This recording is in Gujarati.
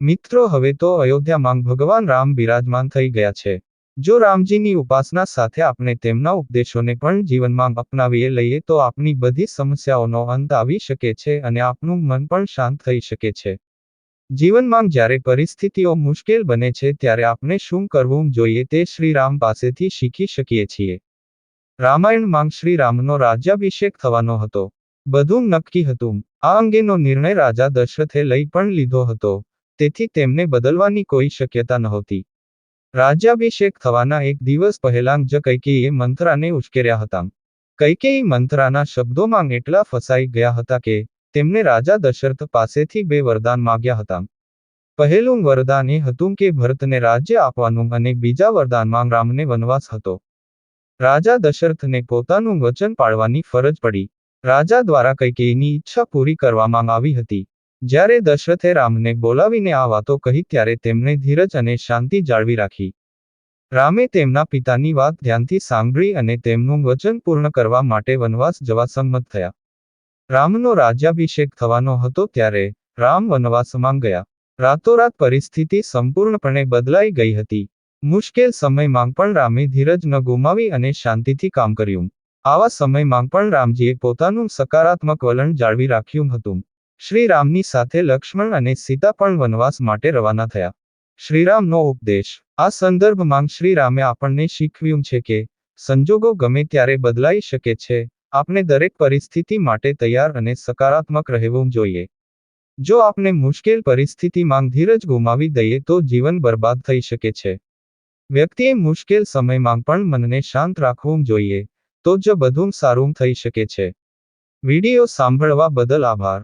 મિત્રો, હવે તો અયોધ્યામાં ભગવાન રામ બિરાજમાન થઈ ગયા છે. જો રામજીની ઉપાસના સાથે આપણે તેમના ઉપદેશોને પણ જીવનમાં અપનાવી લઈએ તો આપણી બધી સમસ્યાઓનો અંત આવી શકે છે અને આપણું મન પણ શાંત થઈ શકે છે. જીવનમાં જ્યારે પરિસ્થિતિઓ મુશ્કેલ બને છે ત્યારે આપણે શું કરવું જોઈએ તે શ્રી રામ પાસેથી શીખી શકીએ છીએ. રામાયણમાં શ્રી રામનો રાજ્યાભિષેક થવાનો હતો. બધું નક્કી હતું. આ અંગેનો નિર્ણય રાજા દશરથે લઈ પણ લીધો હતો. તેથી તેમને બદલવાની કોઈ શક્યતા નહોતી. રાજ્યાભિષેક થવાના એક દિવસ પહેલાં જ કૈકેયીએ મંથરાને ઉશ્કેર્યા હતા. કૈકેયી મંથરાના શબ્દોમાં એટલા ફસાઈ ગયા હતા કે તેમને રાજા દશરથ પાસેથી 2 વરદાન માંગ્યા હતા. પહેલું વરદાન એ હતું કે ભરતને રાજ્ય આપવાનું અને બીજા વરદાનમાં રામને વનવાસ હતો. રાજા દશરથને પોતાનું વચન પાળવાની ફરજ પડી. રાજા દ્વારા કૈકેયીની ઈચ્છા પૂરી કરવામાં આવી હતી. જ્યારે દશરથે રામને બોલાવીને આ વાતો કહી ત્યારે તેમણે ધીરજ અને શાંતિ જાળવી રાખી. રામે તેમના પિતાની વાત ધ્યાનથી સાંભળી અને તેમનું વચન પૂર્ણ કરવા માટે વનવાસ જવા સંમત થયા. રામનો રાજ્યાભિષેક થવાનો હતો ત્યારે રામ વનવાસમાં ગયા. રાતોરાત પરિસ્થિતિ સંપૂર્ણપણે બદલાઈ ગઈ હતી. મુશ્કેલ સમયમાં પણ રામે ધીરજ ન ગુમાવી અને શાંતિથી કામ કર્યું. આવા સમયમાં પણ રામજીએ પોતાનું સકારાત્મક વલણ જાળવી રાખ્યું હતું. શ્રી રામની સાથે લક્ષ્મણ અને સીતા પણ વનવાસ માટે રવાના થયા. શ્રીરામનો ઉપદેશ. આ સંદર્ભમાં શ્રી રામે આપણને શીખવ્યું છે કે સંજોગો ગમે ત્યારે બદલાઈ શકે છે. આપણે દરેક પરિસ્થિતિ માટે તૈયાર અને સકારાત્મક રહેવું જોઈએ. જો આપણે મુશ્કેલ પરિસ્થિતિમાં ધીરજ ગુમાવી દઈએ તો જીવન બરબાદ થઈ શકે છે. વ્યક્તિએ મુશ્કેલ સમયમાં પણ મનને શાંત રાખવું જોઈએ. તો જ બધું સારું થઈ શકે છે. વિડિયો સાંભળવા બદલ આભાર.